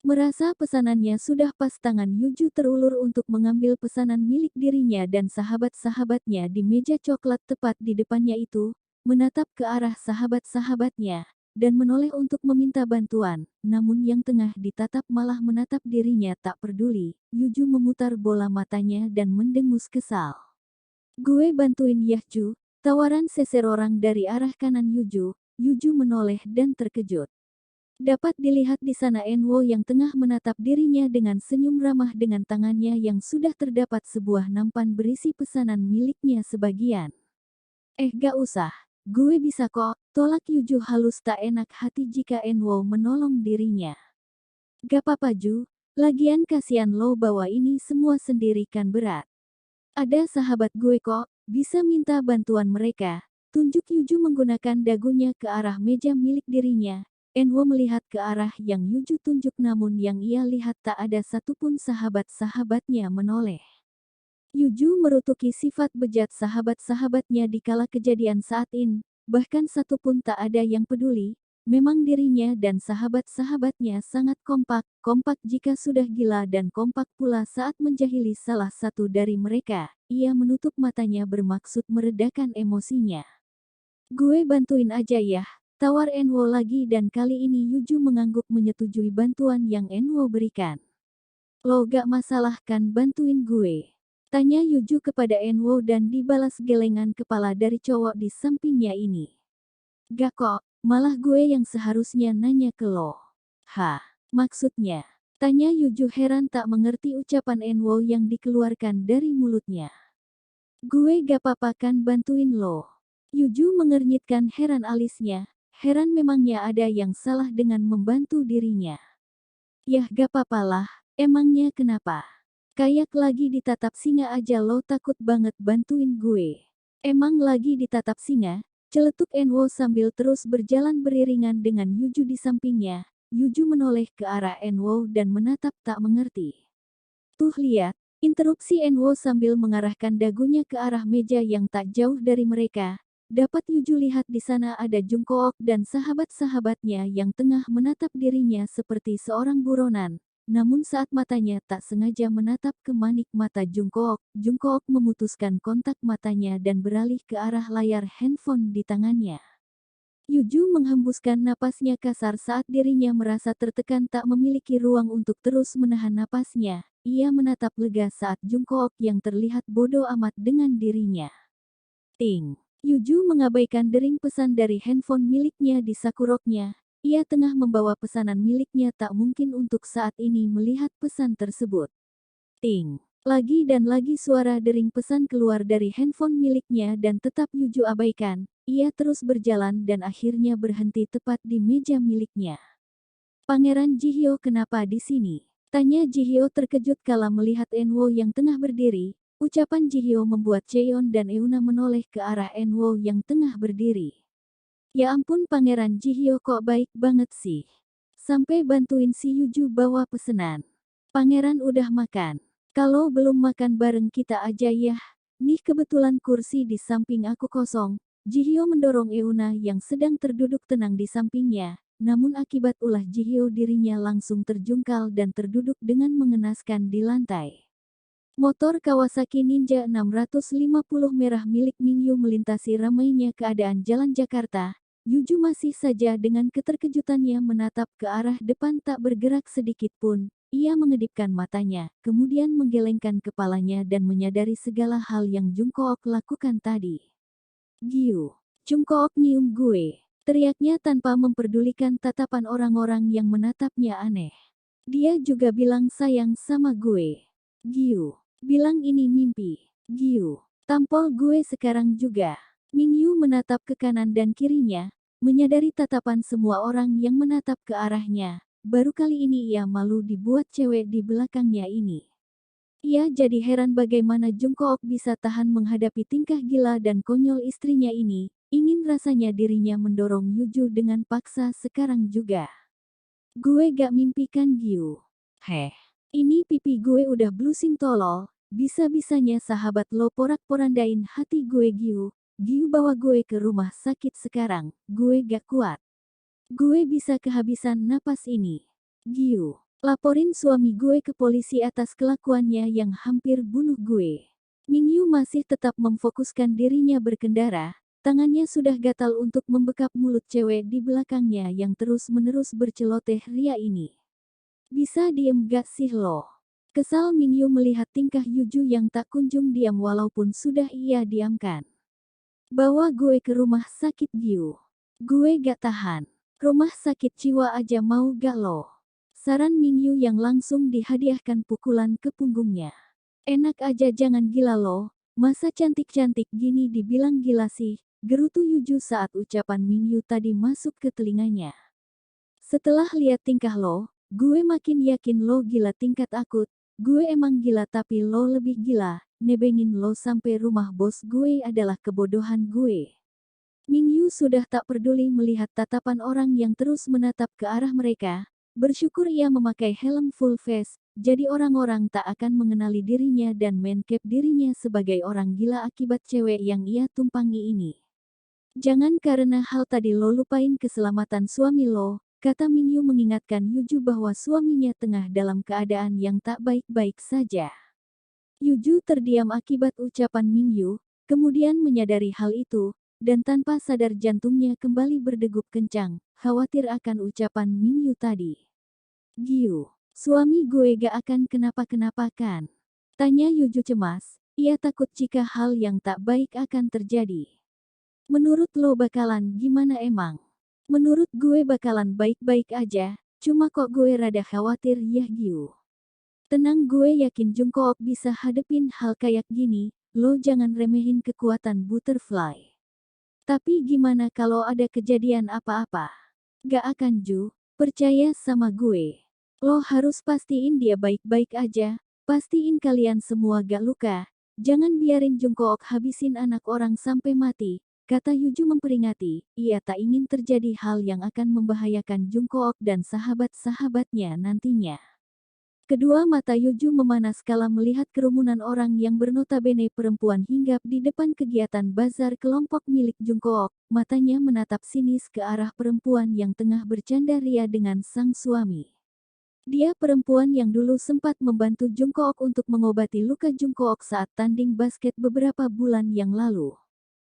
Merasa pesanannya sudah pas, tangan Yuju terulur untuk mengambil pesanan milik dirinya dan sahabat-sahabatnya di meja coklat tepat di depannya itu, menatap ke arah sahabat-sahabatnya, dan menoleh untuk meminta bantuan, namun yang tengah ditatap malah menatap dirinya tak peduli. Yuju memutar bola matanya dan mendengus kesal. Gue bantuin Yahju, tawaran seseorang dari arah kanan Yuju. Yuju menoleh dan terkejut. Dapat dilihat di sana Enwo yang tengah menatap dirinya dengan senyum ramah dengan tangannya yang sudah terdapat sebuah nampan berisi pesanan miliknya sebagian. Gak usah, gue bisa kok, tolak Yuju halus tak enak hati jika Enwo menolong dirinya. Gak apa-apa Ju, lagian kasihan lo bawa ini semua sendiri kan berat. Ada sahabat gue kok, bisa minta bantuan mereka. Tunjuk Yuju menggunakan dagunya ke arah meja milik dirinya. Enwo melihat ke arah yang Yuju tunjuk namun yang ia lihat tak ada satupun sahabat-sahabatnya menoleh. Yuju merutuki sifat bejat sahabat-sahabatnya di kala kejadian saat ini, bahkan satupun tak ada yang peduli. Memang dirinya dan sahabat-sahabatnya sangat kompak jika sudah gila dan kompak pula saat menjahili salah satu dari mereka. Ia menutup matanya bermaksud meredakan emosinya. Gue bantuin aja ya, tawar Enwo lagi dan kali ini Yuju mengangguk menyetujui bantuan yang Enwo berikan. Lo gak masalah kan bantuin gue? Tanya Yuju kepada Enwo dan dibalas gelengan kepala dari cowok di sampingnya ini. Gak kok, malah gue yang seharusnya nanya ke lo. Hah, maksudnya? Tanya Yuju heran tak mengerti ucapan Enwo yang dikeluarkan dari mulutnya. Gue gak apa-apa kan bantuin lo. Yuju mengernyitkan heran alisnya, heran memangnya ada yang salah dengan membantu dirinya. Yah gak apa-apalah, emangnya kenapa? Kayak lagi ditatap singa aja lo takut banget bantuin gue. Emang lagi ditatap singa? Celetuk Enwo sambil terus berjalan beriringan dengan Yuju di sampingnya. Yuju menoleh ke arah Enwo dan menatap tak mengerti. Tuh lihat, interupsi Enwo sambil mengarahkan dagunya ke arah meja yang tak jauh dari mereka. Dapat Yuju lihat di sana ada Jungkook dan sahabat-sahabatnya yang tengah menatap dirinya seperti seorang buronan. Namun saat matanya tak sengaja menatap ke manik mata Jungkook, Jungkook memutuskan kontak matanya dan beralih ke arah layar handphone di tangannya. Yuju menghembuskan napasnya kasar saat dirinya merasa tertekan tak memiliki ruang untuk terus menahan napasnya. Ia menatap lega saat Jungkook yang terlihat bodoh amat dengan dirinya. Ting. Yuju mengabaikan dering pesan dari handphone miliknya di sakuroknya. Ia tengah membawa pesanan miliknya tak mungkin untuk saat ini melihat pesan tersebut. Ting. Lagi dan lagi suara dering pesan keluar dari handphone miliknya dan tetap Yuju abaikan. Ia terus berjalan dan akhirnya berhenti tepat di meja miliknya. Pangeran Jihyo kenapa di sini? Tanya Jihyo terkejut kala melihat Enwo yang tengah berdiri. Ucapan Jihyo membuat Cheon dan Euna menoleh ke arah Enwo yang tengah berdiri. Ya ampun Pangeran Jihyo kok baik banget sih. Sampai bantuin si Yuju bawa pesenan. Pangeran udah makan. Kalau belum makan bareng kita aja ya. Nih kebetulan kursi di samping aku kosong. Jihyo mendorong Euna yang sedang terduduk tenang di sampingnya. Namun akibat ulah Jihyo dirinya langsung terjungkal dan terduduk dengan mengenaskan di lantai. Motor Kawasaki Ninja 650 merah milik Mingyu melintasi ramainya keadaan jalan Jakarta. Yuju masih saja dengan keterkejutannya menatap ke arah depan tak bergerak sedikit pun. Ia mengedipkan matanya, kemudian menggelengkan kepalanya dan menyadari segala hal yang Jungkook lakukan tadi. Giu, Jungkook nyium gue, teriaknya tanpa memperdulikan tatapan orang-orang yang menatapnya aneh. Dia juga bilang sayang sama gue. Giu. Bilang ini mimpi. Giu. Tampol gue sekarang juga. Mingyu menatap ke kanan dan kirinya, menyadari tatapan semua orang yang menatap ke arahnya. Baru kali ini ia malu dibuat cewek di belakangnya ini. Ia jadi heran bagaimana Jungkook bisa tahan menghadapi tingkah gila dan konyol istrinya ini. Ingin rasanya dirinya mendorong Yuju dengan paksa sekarang juga. Gue gak mimpi kan Giu. Heh. Ini pipi gue udah blusing tolol, bisa-bisanya sahabat lo porak-porandain hati gue Giu. Giu bawa gue ke rumah sakit sekarang, gue gak kuat. Gue bisa kehabisan napas ini. Giu. Laporin suami gue ke polisi atas kelakuannya yang hampir bunuh gue. Mingyu masih tetap memfokuskan dirinya berkendara, tangannya sudah gatal untuk membekap mulut cewek di belakangnya yang terus-menerus berceloteh ria ini. Bisa diem gak sih lo? Kesal Mingyu melihat tingkah Yuju yang tak kunjung diam walaupun sudah ia diamkan. Bawa gue ke rumah sakit Gyu. Gue gak tahan. Rumah sakit jiwa aja mau gak lo? Saran Mingyu yang langsung dihadiahkan pukulan ke punggungnya. Enak aja jangan gila lo, masa cantik-cantik gini dibilang gila sih, gerutu Yuju saat ucapan Mingyu tadi masuk ke telinganya. Setelah lihat tingkah lo, gue makin yakin lo gila tingkat akut, gue emang gila tapi lo lebih gila, nebengin lo sampai rumah bos gue adalah kebodohan gue. Mingyu sudah tak peduli melihat tatapan orang yang terus menatap ke arah mereka, bersyukur ia memakai helm full face, jadi orang-orang tak akan mengenali dirinya dan mencap dirinya sebagai orang gila akibat cewek yang ia tumpangi ini. Jangan karena hal tadi lo lupain keselamatan suami lo, kata Mingyu mengingatkan Yuju bahwa suaminya tengah dalam keadaan yang tak baik-baik saja. Yuju terdiam akibat ucapan Mingyu, kemudian menyadari hal itu, dan tanpa sadar jantungnya kembali berdegup kencang, khawatir akan ucapan Mingyu tadi. Gyu, suami gue gak akan kenapa-kenapa kan? Tanya Yuju cemas, ia takut jika hal yang tak baik akan terjadi. Menurut lo bakalan gimana emang? Menurut gue bakalan baik-baik aja, cuma kok gue rada khawatir ya Gyu. Tenang gue yakin Jungkook bisa hadepin hal kayak gini, lo jangan remehin kekuatan butterfly. Tapi gimana kalau ada kejadian apa-apa? Gak akan Ju, percaya sama gue. Lo harus pastiin dia baik-baik aja, pastiin kalian semua gak luka, jangan biarin Jungkook habisin anak orang sampai mati. Kata Yuju memperingati, ia tak ingin terjadi hal yang akan membahayakan Jungkook dan sahabat-sahabatnya nantinya. Kedua mata Yuju memanas kala melihat kerumunan orang yang bernotabene perempuan hinggap di depan kegiatan bazar kelompok milik Jungkook. Matanya menatap sinis ke arah perempuan yang tengah bercanda ria dengan sang suami. Dia perempuan yang dulu sempat membantu Jungkook untuk mengobati luka Jungkook saat tanding basket beberapa bulan yang lalu.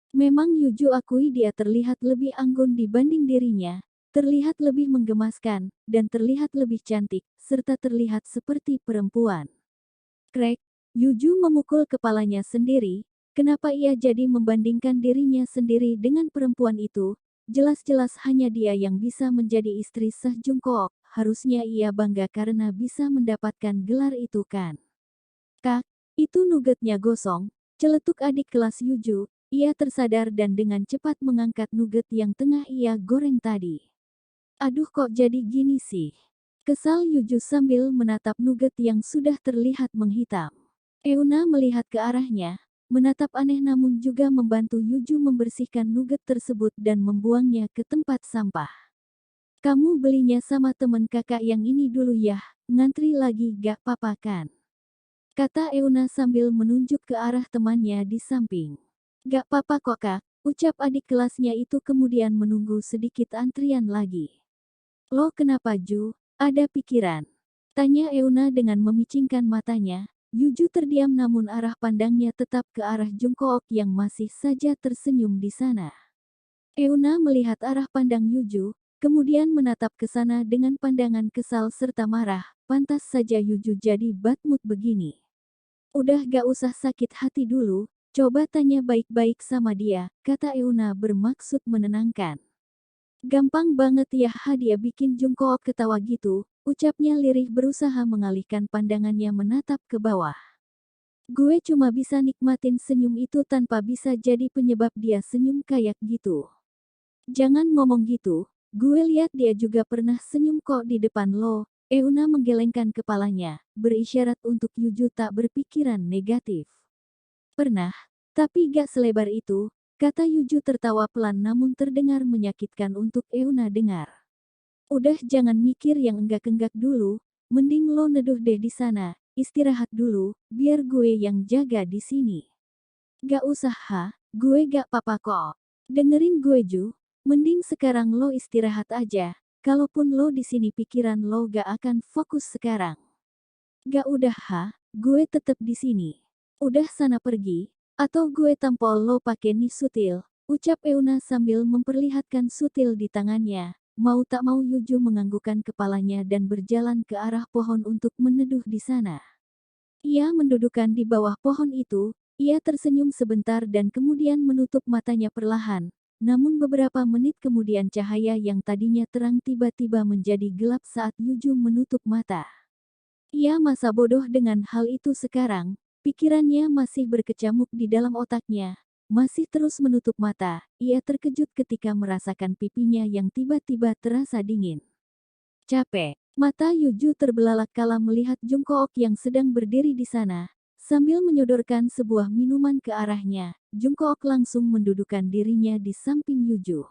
Memang Yuju akui dia terlihat lebih anggun dibanding dirinya, terlihat lebih menggemaskan, dan terlihat lebih cantik, serta terlihat seperti perempuan. Krek, Yuju memukul kepalanya sendiri, kenapa ia jadi membandingkan dirinya sendiri dengan perempuan itu, jelas-jelas hanya dia yang bisa menjadi istri sah Jungkook, harusnya ia bangga karena bisa mendapatkan gelar itu kan. Kak, itu nuggetnya gosong, celetuk adik kelas Yuju. Ia tersadar dan dengan cepat mengangkat nugget yang tengah ia goreng tadi. Aduh kok jadi gini sih? Kesal Yuju sambil menatap nugget yang sudah terlihat menghitam. Euna melihat ke arahnya, menatap aneh namun juga membantu Yuju membersihkan nugget tersebut dan membuangnya ke tempat sampah. Kamu belinya sama temen kakak yang ini dulu ya, ngantri lagi gak papa kan? Kata Euna sambil menunjuk ke arah temannya di samping. Gak papa kok kak, ucap adik kelasnya itu kemudian menunggu sedikit antrian lagi. Lo kenapa Ju? Ada pikiran? Tanya Euna dengan memicingkan matanya. Yuju terdiam namun arah pandangnya tetap ke arah Jungkook yang masih saja tersenyum di sana. Euna melihat arah pandang Yuju, kemudian menatap ke sana dengan pandangan kesal serta marah. Pantas saja Yuju jadi bad mood begini. Udah gak usah sakit hati dulu. Coba tanya baik-baik sama dia, kata Euna bermaksud menenangkan. Gampang banget ya dia bikin Jungkook ketawa gitu, ucapnya lirih berusaha mengalihkan pandangannya menatap ke bawah. Gue cuma bisa nikmatin senyum itu tanpa bisa jadi penyebab dia senyum kayak gitu. Jangan ngomong gitu, gue lihat dia juga pernah senyum kok di depan lo. Euna menggelengkan kepalanya, berisyarat untuk Yuju tak berpikiran negatif. Pernah, tapi gak selebar itu, kata Yuju tertawa pelan namun terdengar menyakitkan untuk Euna dengar. Udah jangan mikir yang enggak-enggak dulu, mending lo neduh deh di sana, istirahat dulu, biar gue yang jaga di sini. Gak usah gue gak papa kok. Dengerin gue Ju, mending sekarang lo istirahat aja, Kalaupun lo di sini pikiran lo gak akan fokus sekarang. Gak udah gue tetep di sini. Udah sana pergi, atau gue tampol lo pake nih sutil, ucap Euna sambil memperlihatkan sutil di tangannya. Mau tak mau Yuju menganggukkan kepalanya dan berjalan ke arah pohon untuk meneduh di sana. Ia mendudukan di bawah pohon itu, ia tersenyum sebentar dan kemudian menutup matanya perlahan. Namun beberapa menit kemudian cahaya yang tadinya terang tiba-tiba menjadi gelap saat Yuju menutup mata. Ia masa bodoh dengan hal itu sekarang, pikirannya masih berkecamuk di dalam otaknya. Masih terus menutup mata, ia terkejut ketika merasakan pipinya yang tiba-tiba terasa dingin. Capek. Mata Yuju terbelalak kala melihat Jungkook yang sedang berdiri di sana. Sambil menyodorkan sebuah minuman ke arahnya, Jungkook langsung mendudukan dirinya di samping Yuju.